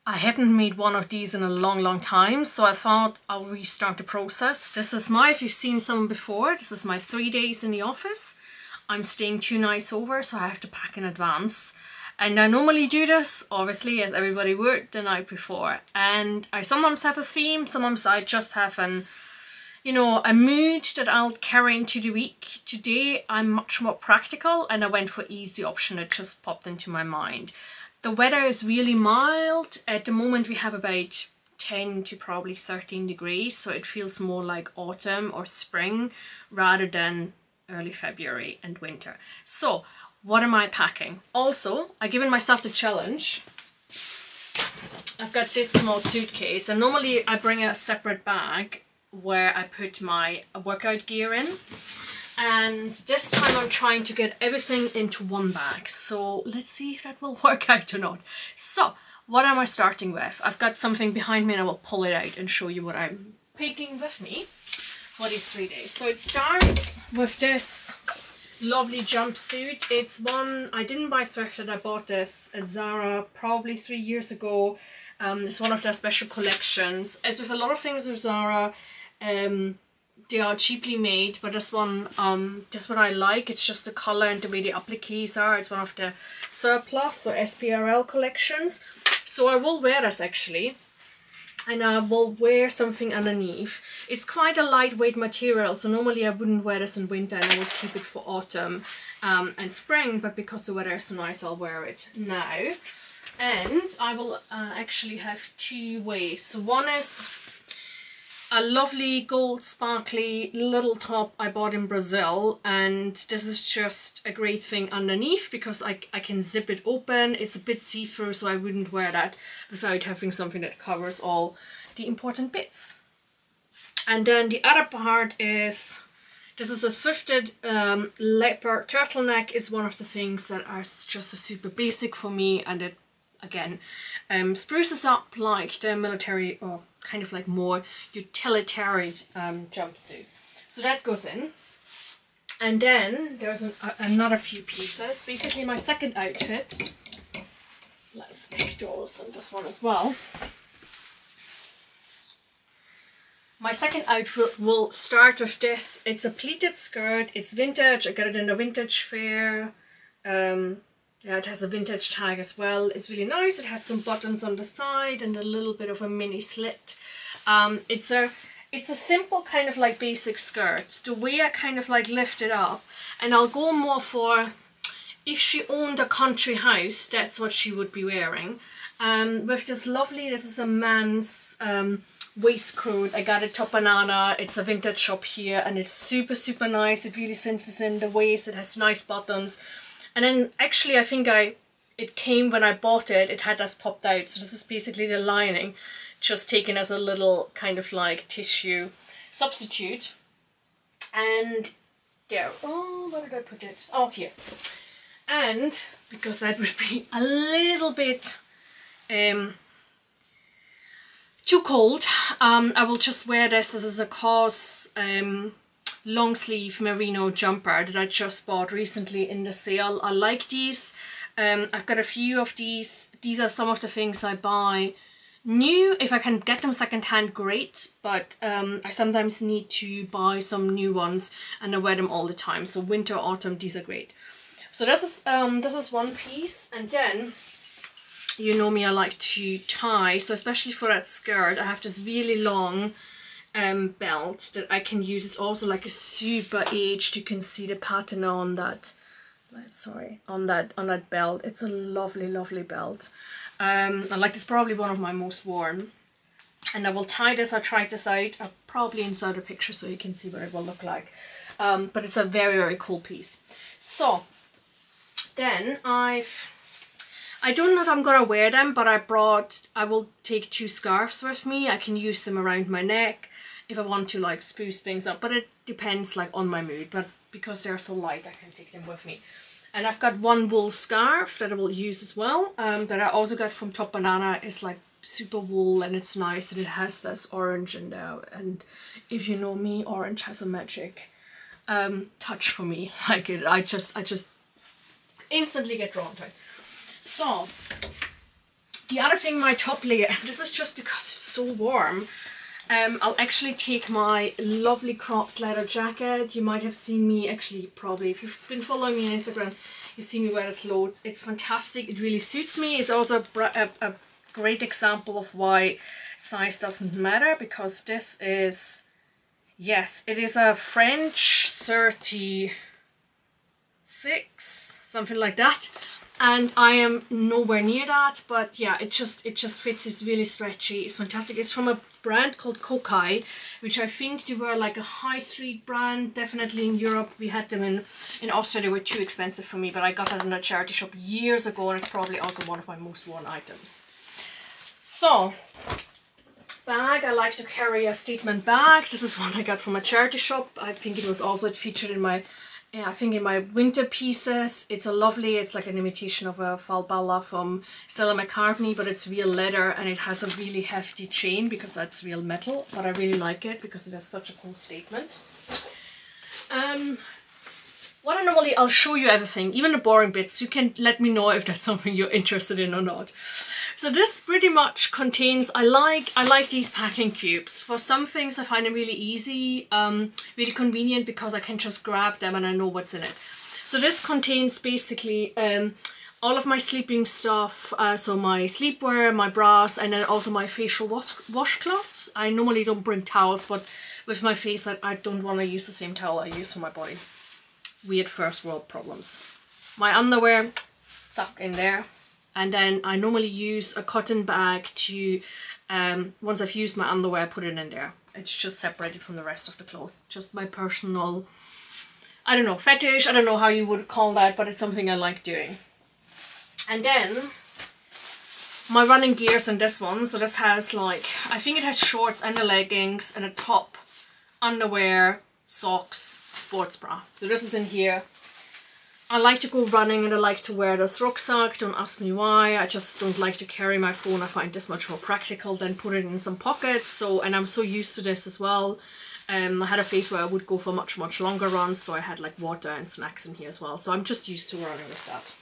I hadn't made one of these in a long time, so I thought I'll restart the process. This is if you've seen some before, this is my 3 days in the office. I'm staying 2 nights over, so I have to pack in advance. And I normally do this, obviously, as everybody would, the night before. And I sometimes have a theme, sometimes I just have a mood that I'll carry into the week. Today I'm much more practical and I went for easy option. It just popped into my mind. The weather is really mild. At the moment we have about 10 to probably 13 degrees, so it feels more like autumn or spring rather than early February and winter. So what am I packing? Also, I've given myself the challenge. I've got this small suitcase, and normally I bring a separate bag where I put my workout gear in. And this time I'm trying to get everything into one bag. So let's see if that will work out or not. So what am I starting with? I've got something behind me and I will pull it out and show you what I'm taking with me for these 3 days. So it starts with this lovely jumpsuit. It's one I didn't buy thrifted. I bought this at Zara probably 3 years ago. It's one of their special collections. As with a lot of things with Zara, they are cheaply made, but this one I like. It's just the color and the way the appliques are. It's one of the surplus or SPRL collections. So I will wear this actually, and I will wear something underneath. It's quite a lightweight material, so normally I wouldn't wear this in winter and I would keep it for autumn and spring, but because the weather is so nice, I'll wear it now. And I will actually have 2 ways. So one is a lovely gold sparkly little top I bought in Brazil, and this is just a great thing underneath because I can zip it open. It's a bit see-through, so I wouldn't wear that without having something that covers all the important bits. And then the other part is, this is a thrifted leopard turtleneck. It's one of the things that are just a super basic for me, and it again spruces up like the military or kind of like more utilitarian jumpsuit. So that goes in. And then there's another few pieces. Basically my second outfit. Let's make those and this one as well. My second outfit will start with this. It's a pleated skirt. It's vintage. I got it in a vintage fair. Yeah, it has a vintage tag as well. It's really nice. It has some buttons on the side and a little bit of a mini slit. It's a simple kind of like basic skirt. The way I kind of like lift it up, and I'll go more for if she owned a country house, that's what she would be wearing. With this lovely, this is a man's waistcoat. I got it Top Banana. It's a vintage shop here and it's super nice. It really cinches in the waist. It has nice buttons. And then actually I think it came when I bought it, it had this popped out. So this is basically the lining, just taken as a little kind of like tissue substitute. And there, oh, where did I put it? Oh, here. And because that would be a little bit too cold, I will just wear this. This is a COS long sleeve merino jumper that I just bought recently in the sale. I like these. I've got a few of these. These are some of the things I buy new. If I can get them secondhand, great, but I sometimes need to buy some new ones and I wear them all the time. So winter, autumn, these are great. So this is one piece, and then you know me, I like to tie. So especially for that skirt, I have this really long belt that I can use. It's also like a super aged. You can see the pattern on that. Sorry, on that belt. It's a lovely belt. And like it's probably one of my most worn. And I will tie this. I tried this out. I'll probably insert a picture so you can see what it will look like. But it's a very cool piece. So then I don't know if I'm gonna wear them, but I will take 2 scarves with me. I can use them around my neck if I want to like spruce things up, but it depends like on my mood. But because they're so light, I can take them with me. And I've got one wool scarf that I will use as well, that I also got from Top Banana. It's like super wool and it's nice, and it has this orange in there. And if you know me, orange has a magic touch for me. Like I just instantly get drawn to it. So The other thing, my top layer, and this is just because it's so warm, I'll actually take my lovely cropped leather jacket. You might have seen me, actually probably, if you've been following me on Instagram, you see me wear this loads. It's fantastic, it really suits me. It's also a great example of why size doesn't matter, because this is, yes, it is a French 36, something like that. And I am nowhere near that, but yeah, it just fits. It's really stretchy. It's fantastic. It's from a brand called Kokai, which I think they were like a high street brand. Definitely in Europe, we had them in Austria. They were too expensive for me, but I got it in a charity shop years ago, and it's probably also one of my most worn items. So, bag, I like to carry a statement bag. This is one I got from a charity shop. I think it was also featured in my, I think in my winter pieces. It's a lovely, it's like an imitation of a falbala from Stella McCartney, but it's real leather, and it has a really hefty chain because that's real metal, but I really like it because it has such a cool statement. What I normally, I'll show you everything, even the boring bits. You can let me know if that's something you're interested in or not. So this pretty much contains, I like these packing cubes. For some things I find them really easy, really convenient, because I can just grab them and I know what's in it. So this contains basically all of my sleeping stuff, so my sleepwear, my bras, and then also my facial washcloths. I normally don't bring towels, but with my face I don't want to use the same towel I use for my body. Weird first world problems. My underwear, tuck in there. And then I normally use a cotton bag to, once I've used my underwear, put it in there. It's just separated from the rest of the clothes. Just my personal, I don't know, fetish, I don't know how you would call that, but it's something I like doing. And then my running gears in this one. So this has like, I think it has shorts and the leggings and a top, underwear, socks, sports bra. So this is in here. I like to go running and I like to wear this rucksack. Don't ask me why. I just don't like to carry my phone. I find this much more practical than put it in some pockets. So, and I'm so used to this as well. I had a phase where I would go for much longer runs, so I had like water and snacks in here as well. So I'm just used to running with that.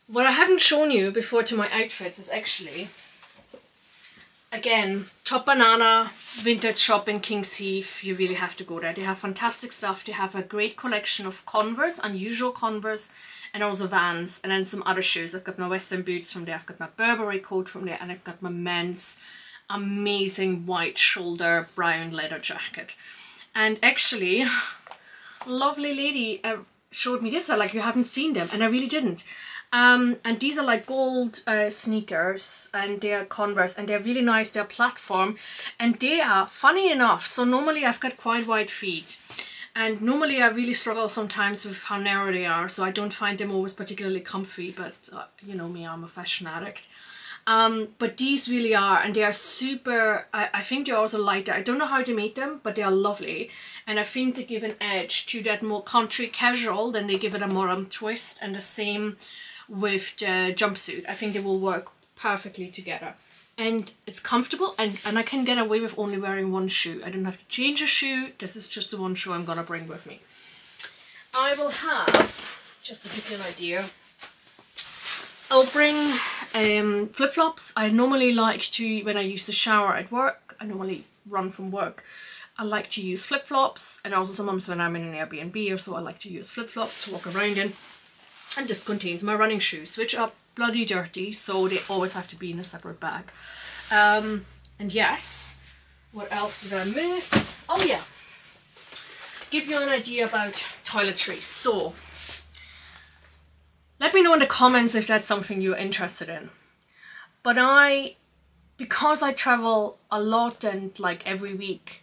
What I haven't shown you before to my outfits is actually, again, Top Banana vintage shop in King's Heath. You really have to go there. They have fantastic stuff. They have a great collection of Converse, unusual Converse, and also Vans, and then some other shoes. I've got my Western boots from there, I've got my Burberry coat from there, and I've got my men's amazing white shoulder brown leather jacket. And actually, lovely lady showed me this. They're like, you haven't seen them, and I really didn't. And these are like gold sneakers, and they're Converse, and they're really nice. They're platform, and they are, funny enough, so normally I've got quite wide feet, and normally I really struggle sometimes with how narrow they are, so I don't find them always particularly comfy, but you know me, I'm a fashion addict. But these really are, and they are super, I think they're also lighter. I don't know how they made them, but they are lovely, and I think they give an edge to that more country casual, then they give it a more twist, and the same with the jumpsuit. I think they will work perfectly together, and it's comfortable, and I can get away with only wearing one shoe. I don't have to change a shoe. This is just the one shoe I'm gonna bring with me. I will have, just to give you an idea, I'll bring flip-flops. I normally like to, when I use the shower at work, I normally run from work, I like to use flip-flops, and also sometimes when I'm in an Airbnb or so, I like to use flip-flops to walk around in. And this contains my running shoes, which are bloody dirty, so they always have to be in a separate bag. And yes, what else did I miss? Oh yeah, give you an idea about toiletries. So let me know in the comments if that's something you're interested in. But because I travel a lot and like every week,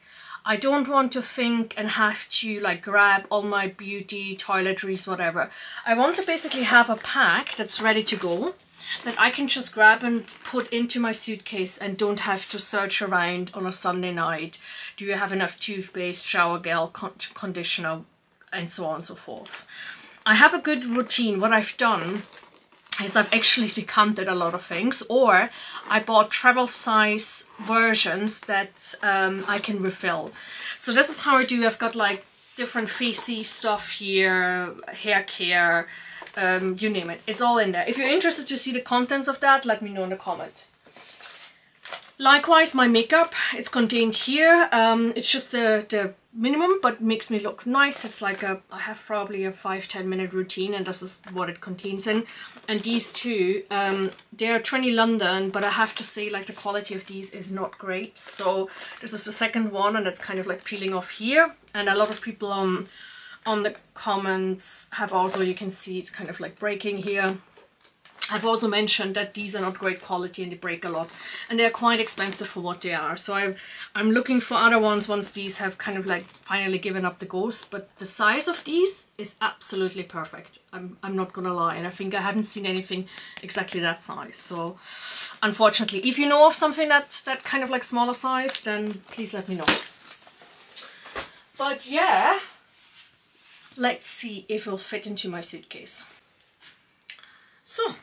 I don't want to think and have to like grab all my beauty, toiletries, whatever. I want to basically have a pack that's ready to go, that I can just grab and put into my suitcase and don't have to search around on a Sunday night. Do you have enough toothpaste, shower gel, conditioner, and so on and so forth. I have a good routine. What I've done is I've actually decanted a lot of things, or I bought travel size versions that I can refill. So this is how I do. I've got like different facey stuff here, hair care, you name it, it's all in there. If you're interested to see the contents of that, let me know in the comment. Likewise, my makeup, it's contained here. It's just the minimum, but makes me look nice. It's like I have probably a 5-10 minute routine, and this is what it contains in. And these two, they're 20 London, but I have to say, like, the quality of these is not great. So this is the second one, and it's kind of like peeling off here. And a lot of people on the comments have also, you can see it's kind of like breaking here. I've also mentioned that these are not great quality and they break a lot, and they're quite expensive for what they are. So I'm looking for other ones once these have kind of like finally given up the ghost. But the size of these is absolutely perfect. I'm not gonna lie, and I think I haven't seen anything exactly that size. So unfortunately, if you know of something that kind of like smaller size, then please let me know. But yeah, let's see if it'll fit into my suitcase. So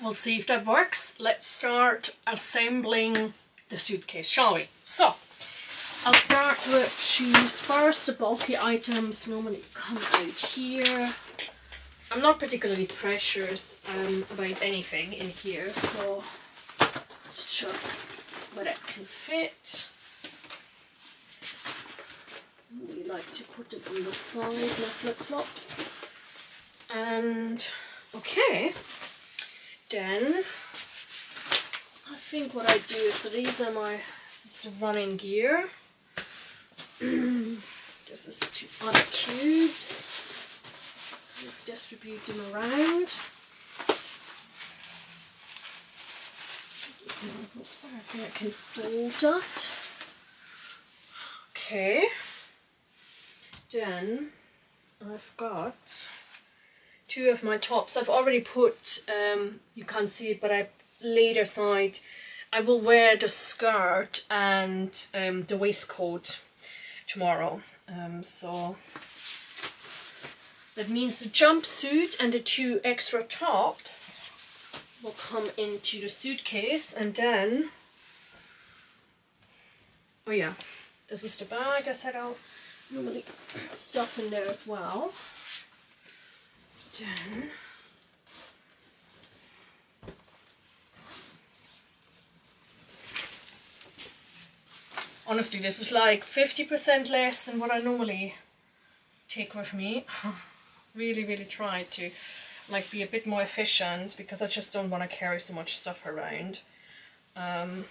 we'll see if that works. Let's start assembling the suitcase, shall we? So I'll start with shoes first. The bulky items normally come out here. I'm not particularly precious about anything in here, so it's just what it can fit. We like to put it on the side, my flip-flops. And okay, then I think what I do is, so these are this is the running gear. This is 2 other cubes. Kind of distribute them around. This is my rucksack. I think I can fold that. Okay. Then I've got 2 of my tops. I've already put, you can't see it, but I laid aside. I will wear the skirt and the waistcoat tomorrow. So that means the jumpsuit and the 2 extra tops will come into the suitcase. And then, oh yeah, this is the bag I said I'll normally stuff in there as well. Then honestly, this is like 50% less than what I normally take with me. Really try to like be a bit more efficient, because I just don't want to carry so much stuff around, and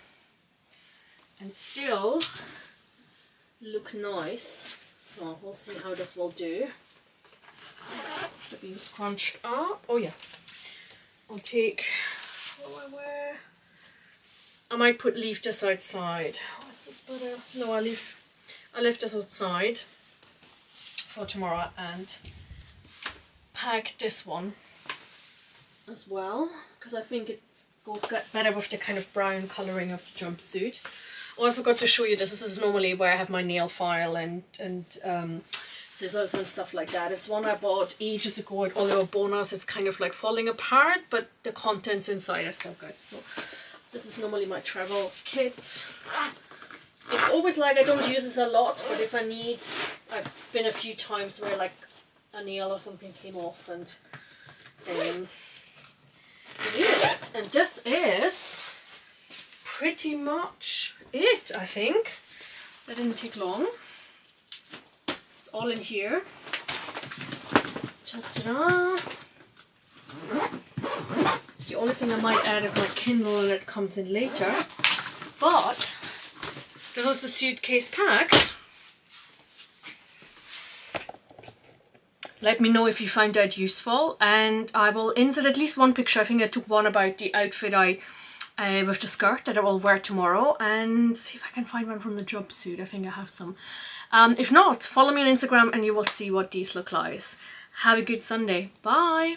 still look nice. So we'll see how this will do. The being scrunched up. Oh yeah, I'll take, what will I wear? I might leave this outside. Oh, is this better? No, I leave this outside for tomorrow and pack this one as well, because I think it goes better with the kind of brown colouring of the jumpsuit. Oh, I forgot to show you this. This is normally where I have my nail file and scissors and stuff like that. It's one I bought ages ago at Oliver Bonas. It's kind of like falling apart, but the contents inside are still good. So this is normally my travel kit. It's always like I don't use this a lot, but if I need, I've been a few times where like a nail or something came off and I needed it. And this is pretty much it, I think. That didn't take long. It's all in here. Ta-da! The only thing I might add is my Kindle, and it comes in later. But this is the suitcase packed. Let me know if you find that useful, and I will insert at least one picture. I think I took one about the outfit with the skirt that I will wear tomorrow, and see if I can find one from the jumpsuit. I think I have some. If not, follow me on Instagram and you will see what these look like. Have a good Sunday. Bye!